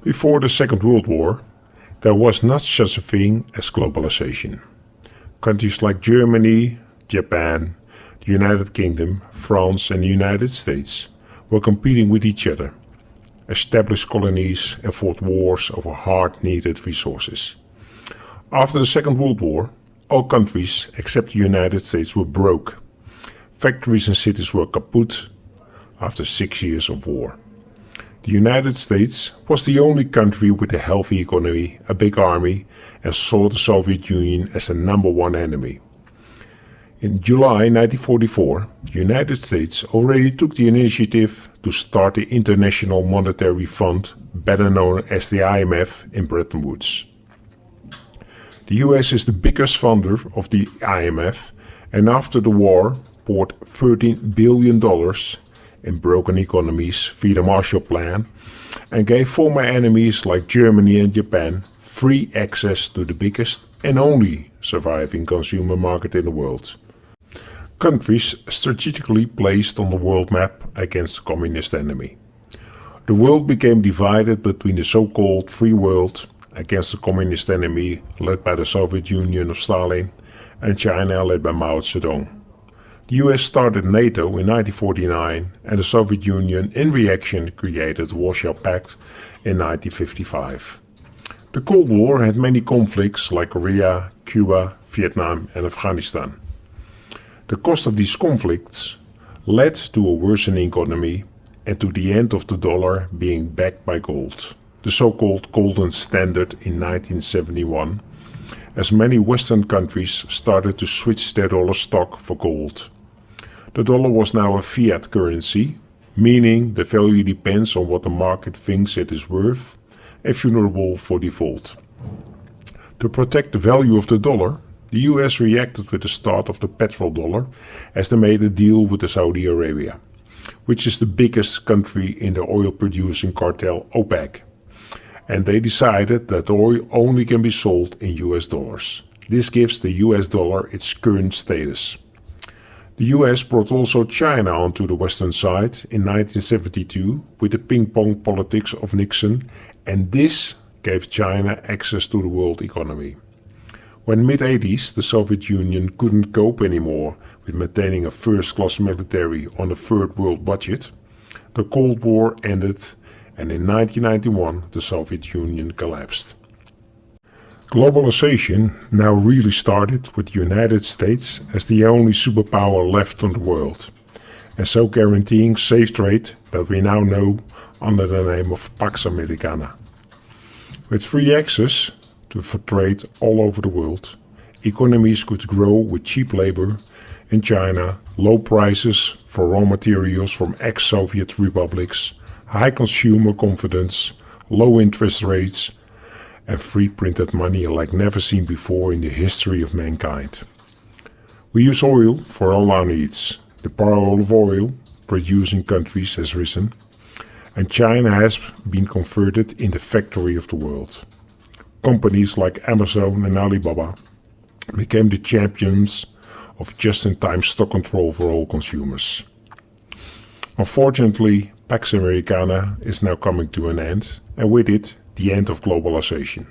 Before the Second World War, there was not such a thing as globalization. Countries like Germany, Japan, the United Kingdom, France and the United States were competing with each other, established colonies and fought wars over hard-needed resources. After the Second World War, all countries except the United States were broke. Factories and cities were kaput after 6 years of war. The United States was the only country with a healthy economy, a big army, and saw the Soviet Union as the number one enemy. In July 1944, the United States already took the initiative to start the International Monetary Fund, better known as the IMF, in Bretton Woods. The US is the biggest funder of the IMF and after the war poured $13 billion in broken economies via the Marshall Plan and gave former enemies like Germany and Japan free access to the biggest and only surviving consumer market in the world. Countries strategically placed on the world map against the communist enemy. The world became divided between the so-called free world against the communist enemy led by the Soviet Union of Stalin and China led by Mao Zedong. The US started NATO in 1949 and the Soviet Union in reaction created the Warsaw Pact in 1955. The Cold War had many conflicts like Korea, Cuba, Vietnam and Afghanistan. The cost of these conflicts led to a worsening economy and to the end of the dollar being backed by gold, the so-called Golden Standard in 1971, as many Western countries started to switch their dollar stock for gold. The dollar was now a fiat currency, meaning the value depends on what the market thinks it is worth and vulnerable for default. To protect the value of the dollar, the US reacted with the start of the petrodollar as they made a deal with Saudi Arabia, which is the biggest country in the oil-producing cartel OPEC. And they decided that oil only can be sold in US dollars. This gives the US dollar its current status. The US brought also China onto the Western side in 1972 with the ping-pong politics of Nixon, and this gave China access to the world economy. When mid-80s the Soviet Union couldn't cope anymore with maintaining a first-class military on a third world budget, the Cold War ended and in 1991 the Soviet Union collapsed. Globalization now really started with the United States as the only superpower left on the world, and so guaranteeing safe trade that we now know under the name of Pax Americana. With free access to trade all over the world, economies could grow with cheap labor in China, low prices for raw materials from ex-Soviet republics, high consumer confidence, low interest rates, and free printed money like never seen before in the history of mankind. We use oil for all our needs. The barrel of oil produced in countries has risen, and China has been converted in the factory of the world. Companies like Amazon and Alibaba became the champions of just-in-time stock control for all consumers. Unfortunately, Pax Americana is now coming to an end, and with it, the end of globalization.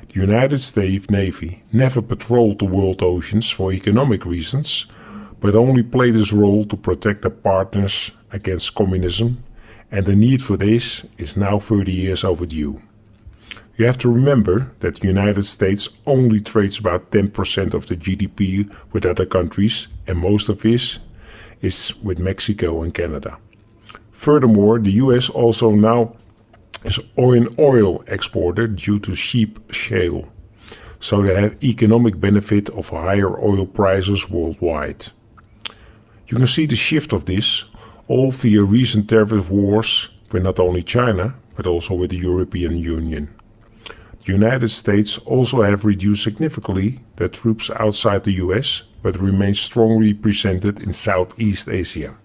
The United States Navy never patrolled the world oceans for economic reasons, but only played its role to protect their partners against communism, and the need for this is now 30 years overdue. You have to remember that the United States only trades about 10% of the GDP with other countries, and most of this is with Mexico and Canada. Furthermore, the US also now is an oil exporter due to cheap shale, so they have economic benefit of higher oil prices worldwide. You can see the shift of this all via recent tariff wars with not only China but also with the European Union. The United States also have reduced significantly their troops outside the US but remain strongly represented in Southeast Asia.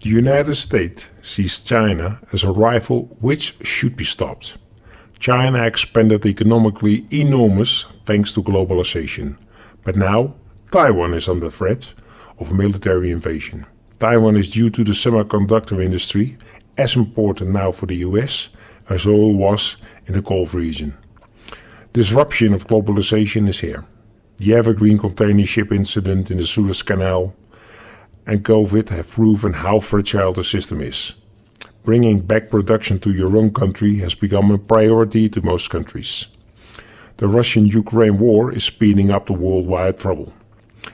The United States sees China as a rival which should be stopped. China expanded economically enormous thanks to globalization, but now Taiwan is under threat of military invasion. Taiwan is due to the semiconductor industry as important now for the US as oil was in the Gulf region. Disruption of globalization is here. The evergreen container ship incident in the Suez Canal and COVID have proven how fragile the system is. Bringing back production to your own country has become a priority to most countries. The Russian-Ukraine war is speeding up the worldwide trouble,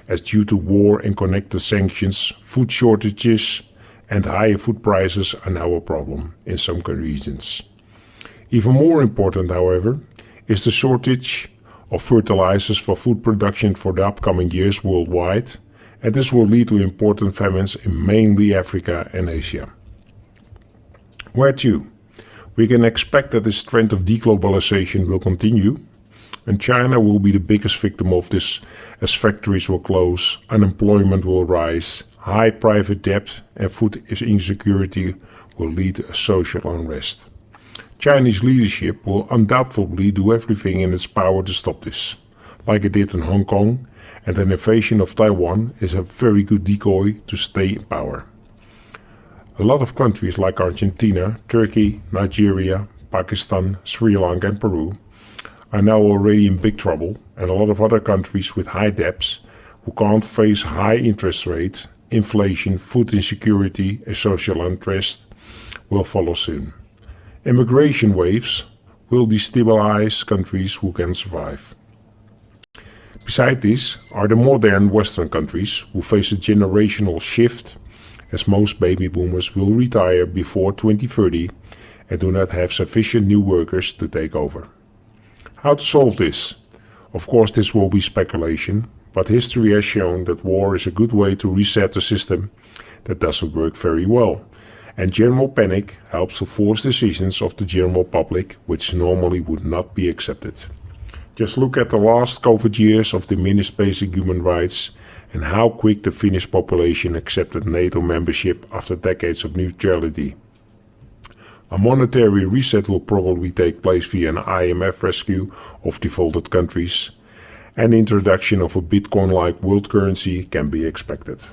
as due to war and connected sanctions, food shortages and higher food prices are now a problem in some regions. Even more important, however, is the shortage of fertilizers for food production for the upcoming years worldwide, and this will lead to important famines in mainly Africa and Asia. Where to? We can expect that this trend of deglobalization will continue, and China will be the biggest victim of this as factories will close, unemployment will rise, high private debt and food insecurity will lead to social unrest. Chinese leadership will undoubtedly do everything in its power to stop this, like it did in Hong Kong, and an invasion of Taiwan is a very good decoy to stay in power. A lot of countries like Argentina, Turkey, Nigeria, Pakistan, Sri Lanka and Peru are now already in big trouble, and a lot of other countries with high debts who can't face high interest rates, inflation, food insecurity and social unrest will follow soon. Immigration waves will destabilize countries who can survive. Beside this are the modern Western countries who face a generational shift, as most baby boomers will retire before 2030 and do not have sufficient new workers to take over. How to solve this? Of course, this will be speculation, but history has shown that war is a good way to reset a system that doesn't work very well, and general panic helps to force decisions of the general public which normally would not be accepted. Just look at the last COVID years of diminished basic human rights and how quick the Finnish population accepted NATO membership after decades of neutrality. A monetary reset will probably take place via an IMF rescue of defaulted countries, and the introduction of a Bitcoin-like world currency can be expected.